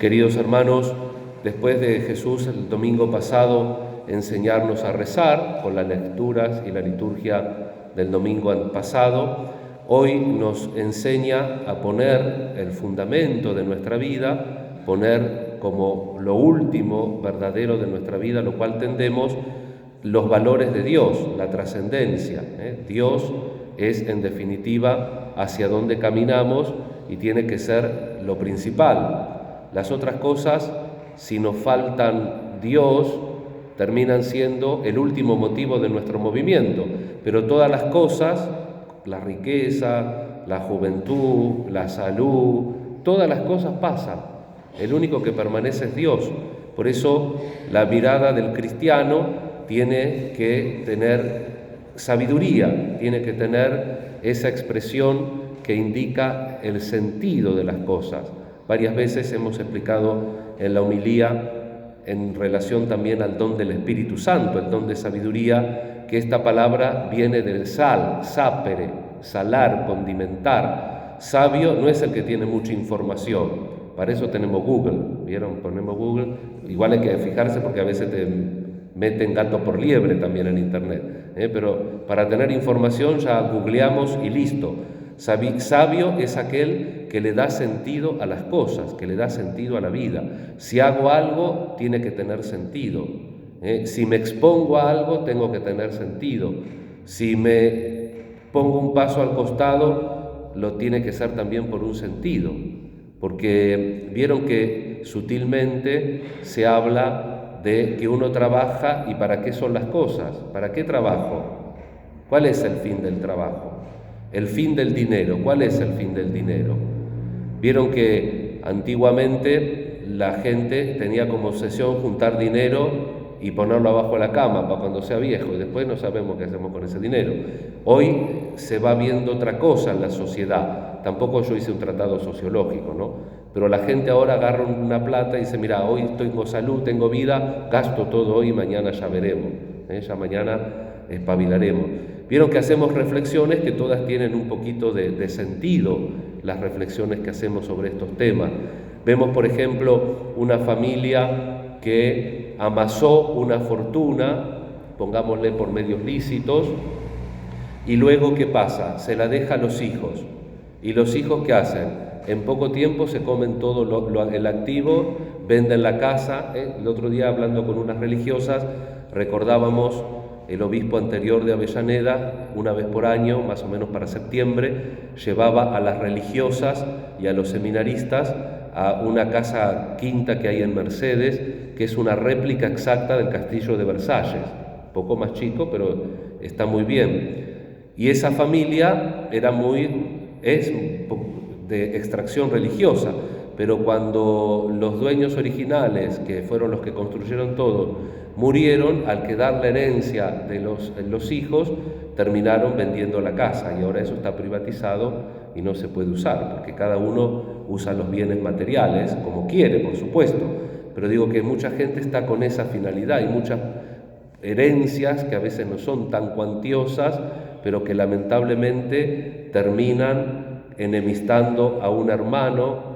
Queridos hermanos, después de Jesús el domingo pasado enseñarnos a rezar con las lecturas y la liturgia del domingo pasado, hoy nos enseña a poner el fundamento de nuestra vida, poner como lo último verdadero de nuestra vida, lo cual tendemos, los valores de Dios, la trascendencia. Dios es, en definitiva, hacia donde caminamos y tiene que ser lo principal. Las otras cosas, si nos faltan Dios, terminan siendo el último motivo de nuestro movimiento. Pero todas las cosas, la riqueza, la juventud, la salud, todas las cosas pasan. El único que permanece es Dios. Por eso la mirada del cristiano tiene que tener sabiduría, tiene que tener esa expresión que indica el sentido de las cosas. Varias veces hemos explicado en la homilía, en relación también al don del Espíritu Santo, el don de sabiduría, que esta palabra viene del sal, sapere, salar, condimentar. Sabio no es el que tiene mucha información, para eso tenemos Google, ¿vieron? Ponemos Google, igual hay que fijarse porque a veces te meten gato por liebre también en internet, pero para tener información ya googleamos y listo. Sabio es aquel que le da sentido a las cosas, que le da sentido a la vida. Si hago algo, tiene que tener sentido. Si me expongo a algo, tengo que tener sentido. Si me pongo un paso al costado, lo tiene que ser también por un sentido. Porque vieron que sutilmente se habla de que uno trabaja y para qué son las cosas. ¿Para qué trabajo? ¿Cuál es el fin del trabajo? El fin del dinero. ¿Cuál es el fin del dinero? Vieron que antiguamente la gente tenía como obsesión juntar dinero y ponerlo abajo de la cama para cuando sea viejo, y después no sabemos qué hacemos con ese dinero. Hoy se va viendo otra cosa en la sociedad. Tampoco yo hice un tratado sociológico, ¿no? Pero la gente ahora agarra una plata y dice, mira, hoy tengo salud, tengo vida, gasto todo hoy y mañana ya veremos, ya mañana espabilaremos. Vieron que hacemos reflexiones que todas tienen un poquito de sentido, las reflexiones que hacemos sobre estos temas. Vemos, por ejemplo, una familia que amasó una fortuna, pongámosle por medios lícitos, y luego, ¿qué pasa? Se la deja a los hijos. ¿Y los hijos qué hacen? En poco tiempo se comen todo el activo, venden la casa. El otro día, hablando con unas religiosas, recordábamos el obispo anterior de Avellaneda, una vez por año, más o menos para septiembre, llevaba a las religiosas y a los seminaristas a una casa quinta que hay en Mercedes, que es una réplica exacta del castillo de Versalles, un poco más chico, pero está muy bien. Y esa familia es de extracción religiosa, pero cuando los dueños originales, que fueron los que construyeron todo, murieron, al quedar la herencia de los hijos, terminaron vendiendo la casa y ahora eso está privatizado y no se puede usar, porque cada uno usa los bienes materiales como quiere, por supuesto, pero digo que mucha gente está con esa finalidad. Hay muchas herencias que a veces no son tan cuantiosas, pero que lamentablemente terminan enemistando a un hermano,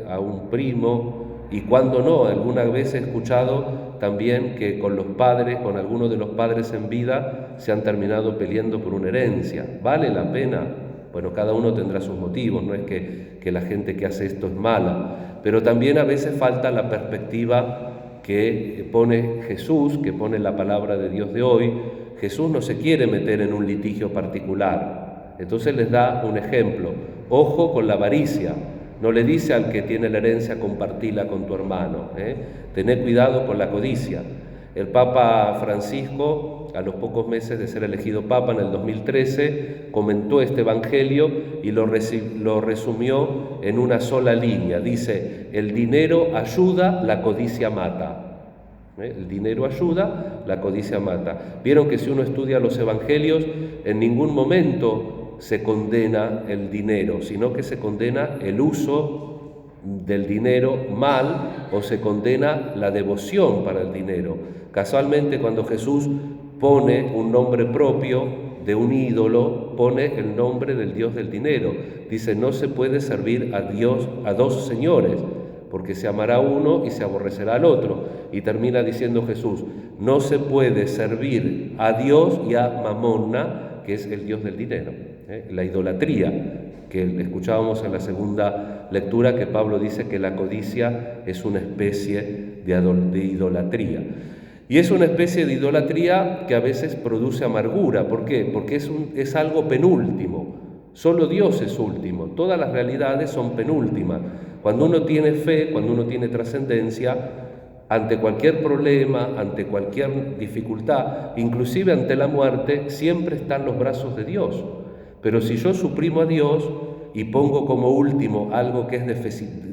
a un primo, y cuando no, alguna vez he escuchado también que con los padres, con algunos de los padres en vida, se han terminado peleando por una herencia. ¿Vale la pena? Bueno, cada uno tendrá sus motivos, no es que la gente que hace esto es mala, pero también a veces falta la perspectiva que pone Jesús, que pone la palabra de Dios de hoy. Jesús no se quiere meter en un litigio particular, entonces les da un ejemplo. Ojo con la avaricia, no le dice al que tiene la herencia compartila con tu hermano, tené cuidado con la codicia. El Papa Francisco, a los pocos meses de ser elegido Papa en el 2013, comentó este Evangelio y lo resumió en una sola línea. Dice, el dinero ayuda, la codicia mata. El dinero ayuda, la codicia mata. Vieron que si uno estudia los evangelios, en ningún momento se condena el dinero, sino que se condena el uso del dinero mal, o se condena la devoción para el dinero. Casualmente, cuando Jesús pone un nombre propio de un ídolo, pone el nombre del Dios del dinero. Dice, no se puede servir a Dios, a dos señores, porque se amará a uno y se aborrecerá al otro. Y termina diciendo Jesús, no se puede servir a Dios y a Mamona, que es el Dios del dinero, la idolatría, que escuchábamos en la segunda lectura, que Pablo dice que la codicia es una especie de idolatría. Y es una especie de idolatría que a veces produce amargura. ¿Por qué? Porque es algo penúltimo. Solo Dios es último. Todas las realidades son penúltimas. Cuando uno tiene fe, cuando uno tiene trascendencia, ante cualquier problema, ante cualquier dificultad, inclusive ante la muerte, siempre están los brazos de Dios. Pero si yo suprimo a Dios y pongo como último algo que es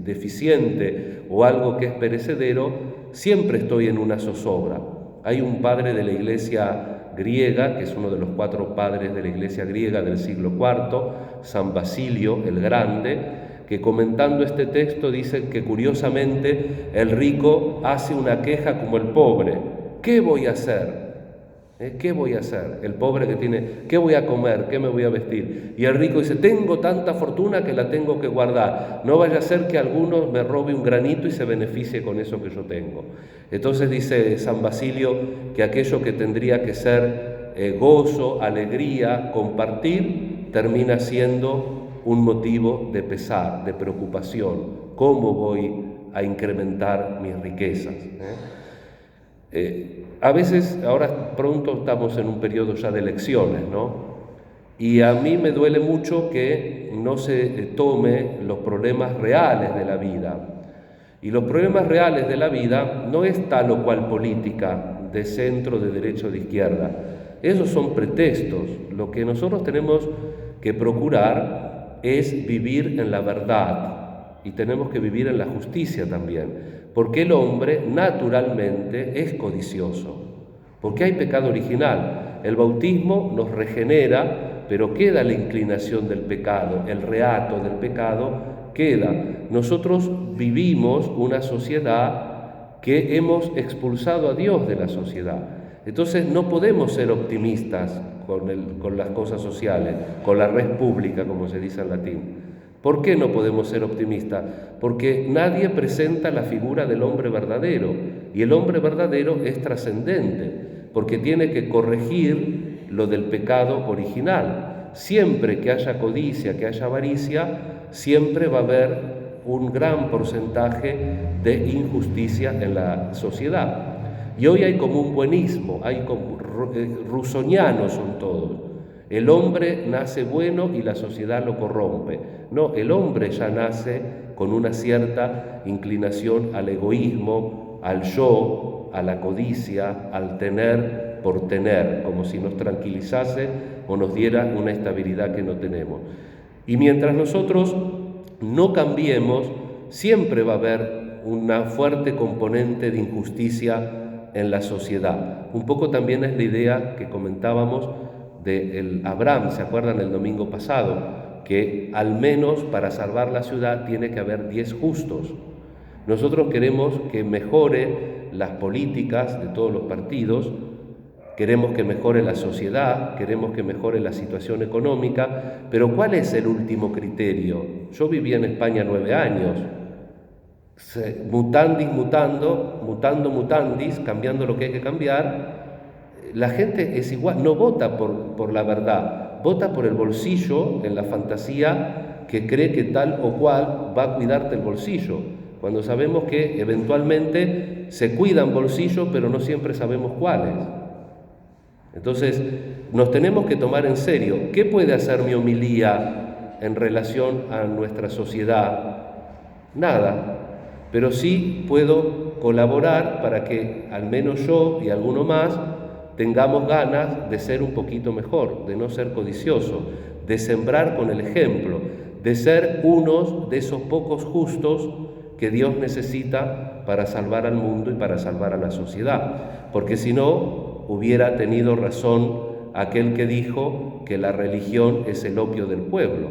deficiente o algo que es perecedero, siempre estoy en una zozobra. Hay un padre de la iglesia griega, que es uno de los 4 padres de la iglesia griega del siglo IV, San Basilio el Grande, que comentando este texto dice que curiosamente el rico hace una queja como el pobre. ¿Qué voy a hacer? ¿Qué voy a hacer? El pobre que tiene, ¿qué voy a comer? ¿Qué me voy a vestir? Y el rico dice, tengo tanta fortuna que la tengo que guardar. No vaya a ser que alguno me robe un granito y se beneficie con eso que yo tengo. Entonces dice San Basilio que aquello que tendría que ser gozo, alegría, compartir, termina siendo un motivo de pesar, de preocupación. ¿Cómo voy a incrementar mis riquezas? A veces, ahora pronto estamos en un periodo ya de elecciones, ¿no? Y a mí me duele mucho que no se tome los problemas reales de la vida. Y los problemas reales de la vida no es tal o cual política de centro, de derecha o de izquierda. Esos son pretextos. Lo que nosotros tenemos que procurar es vivir en la verdad y tenemos que vivir en la justicia también. Porque el hombre naturalmente es codicioso, porque hay pecado original. El bautismo nos regenera, pero queda la inclinación del pecado, el reato del pecado queda. Nosotros vivimos una sociedad que hemos expulsado a Dios de la sociedad. Entonces no podemos ser optimistas con las cosas sociales, con la res pública, como se dice en latín. ¿Por qué no podemos ser optimistas? Porque nadie presenta la figura del hombre verdadero, y el hombre verdadero es trascendente, porque tiene que corregir lo del pecado original. Siempre que haya codicia, que haya avaricia, siempre va a haber un gran porcentaje de injusticia en la sociedad. Y hoy hay como un buenismo, hay como rusonianos son todos. El hombre nace bueno y la sociedad lo corrompe. No, el hombre ya nace con una cierta inclinación al egoísmo, al yo, a la codicia, al tener por tener, como si nos tranquilizase o nos diera una estabilidad que no tenemos. Y mientras nosotros no cambiemos, siempre va a haber una fuerte componente de injusticia en la sociedad. Un poco también es la idea que comentábamos de Abraham, ¿se acuerdan el domingo pasado? Que al menos para salvar la ciudad tiene que haber 10 justos. Nosotros queremos que mejore las políticas de todos los partidos, queremos que mejore la sociedad, queremos que mejore la situación económica, pero ¿cuál es el último criterio? Yo viví en España 9 años, mutandis mutando, mutando mutandis, cambiando lo que hay que cambiar. La gente es igual, no vota por la verdad, vota por el bolsillo en la fantasía que cree que tal o cual va a cuidarte el bolsillo, cuando sabemos que eventualmente se cuidan bolsillos, pero no siempre sabemos cuáles. Entonces, nos tenemos que tomar en serio, ¿qué puede hacer mi homilía en relación a nuestra sociedad? Nada, pero sí puedo colaborar para que al menos yo y alguno más tengamos ganas de ser un poquito mejor, de no ser codicioso, de sembrar con el ejemplo, de ser unos de esos pocos justos que Dios necesita para salvar al mundo y para salvar a la sociedad. Porque si no, hubiera tenido razón aquel que dijo que la religión es el opio del pueblo.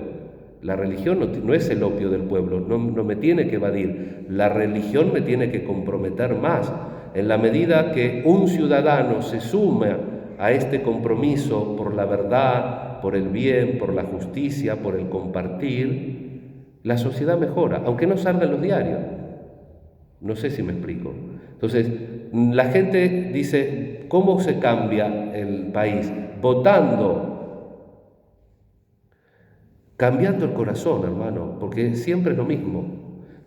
La religión no es el opio del pueblo, no me tiene que evadir. La religión me tiene que comprometer más. En la medida que un ciudadano se suma a este compromiso por la verdad, por el bien, por la justicia, por el compartir, la sociedad mejora, aunque no salga en los diarios. No sé si me explico. Entonces, la gente dice, ¿cómo se cambia el país? Votando, cambiando el corazón, hermano, porque siempre es lo mismo.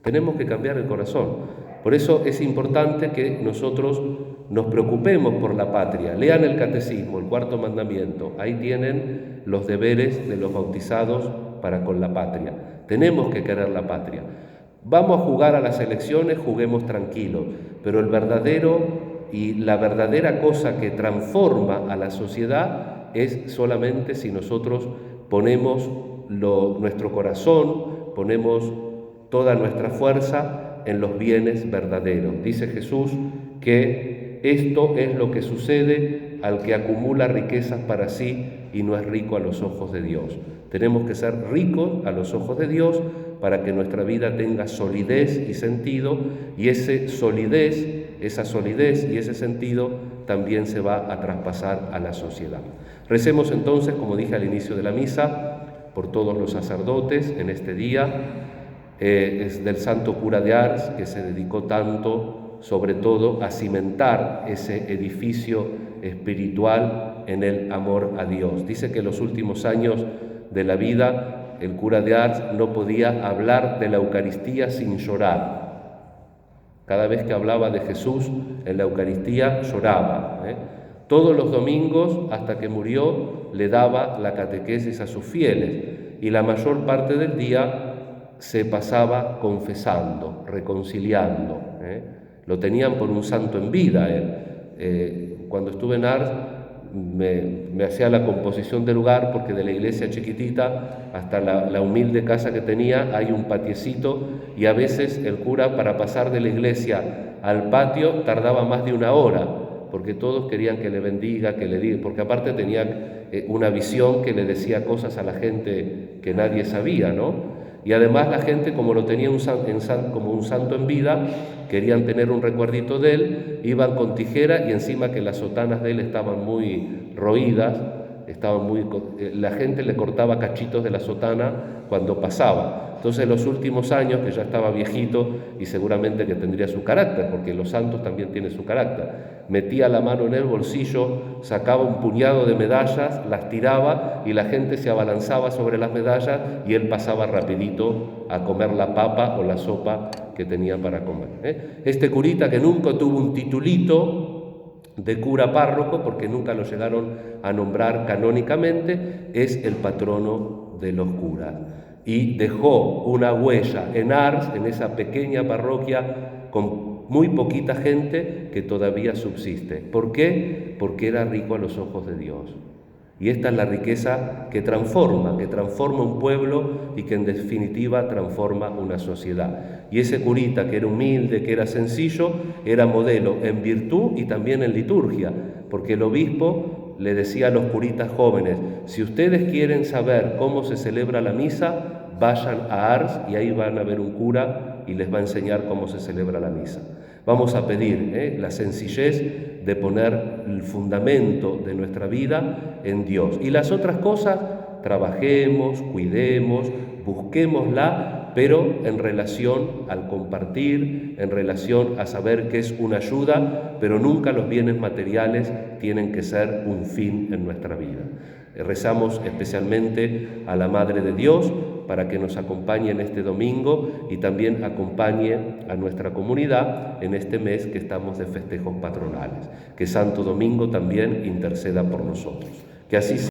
Tenemos que cambiar el corazón. Por eso es importante que nosotros nos preocupemos por la patria. Lean el Catecismo, el cuarto mandamiento. Ahí tienen los deberes de los bautizados para con la patria. Tenemos que querer la patria. Vamos a jugar a las elecciones, juguemos tranquilos, pero el verdadero y la verdadera cosa que transforma a la sociedad es solamente si nosotros ponemos nuestro corazón, ponemos toda nuestra fuerza en los bienes verdaderos. Dice Jesús que esto es lo que sucede al que acumula riquezas para sí y no es rico a los ojos de Dios. Tenemos que ser ricos a los ojos de Dios para que nuestra vida tenga solidez y sentido, y esa solidez y ese sentido también se va a traspasar a la sociedad. Recemos entonces, como dije al inicio de la misa, por todos los sacerdotes en este día, es del santo cura de Ars, que se dedicó tanto, sobre todo, a cimentar ese edificio espiritual en el amor a Dios. Dice que en los últimos años de la vida el cura de Ars no podía hablar de la Eucaristía sin llorar. Cada vez que hablaba de Jesús en la Eucaristía lloraba. Todos los domingos, hasta que murió, le daba la catequesis a sus fieles y la mayor parte del día se pasaba confesando, reconciliando. Lo tenían por un santo en vida él. Cuando estuve en Ars me hacía la composición del lugar, porque de la iglesia chiquitita hasta la humilde casa que tenía hay un patiecito, y a veces el cura, para pasar de la iglesia al patio, tardaba más de 1 hora, porque todos querían que le bendiga, que le diga, porque aparte tenía una visión que le decía cosas a la gente que nadie sabía, ¿no? Y además la gente, como lo tenía como un santo en vida, querían tener un recuerdito de él, iban con tijera, y encima que las sotanas de él estaban muy roídas, la gente le cortaba cachitos de la sotana cuando pasaba. Entonces, los últimos años, que ya estaba viejito y seguramente que tendría su carácter, porque los santos también tienen su carácter, metía la mano en el bolsillo, sacaba un puñado de medallas, las tiraba y la gente se abalanzaba sobre las medallas y él pasaba rapidito a comer la papa o la sopa que tenía para comer. Este curita, que nunca tuvo un titulito de cura párroco, porque nunca lo llegaron a nombrar canónicamente, es el patrono de los curas. Y dejó una huella en Ars, en esa pequeña parroquia con muy poquita gente, que todavía subsiste. ¿Por qué? Porque era rico a los ojos de Dios. Y esta es la riqueza que transforma un pueblo y que en definitiva transforma una sociedad. Y ese curita, que era humilde, que era sencillo, era modelo en virtud y también en liturgia, porque el obispo le decía a los curitas jóvenes: si ustedes quieren saber cómo se celebra la misa, vayan a Ars y ahí van a ver un cura y les va a enseñar cómo se celebra la misa. Vamos a pedir la sencillez de poner el fundamento de nuestra vida en Dios. Y las otras cosas, trabajemos, cuidemos, busquémosla, pero en relación al compartir, en relación a saber que es una ayuda, pero nunca los bienes materiales tienen que ser un fin en nuestra vida. Rezamos especialmente a la Madre de Dios para que nos acompañe en este domingo y también acompañe a nuestra comunidad en este mes que estamos de festejos patronales. Que Santo Domingo también interceda por nosotros. Que así sea.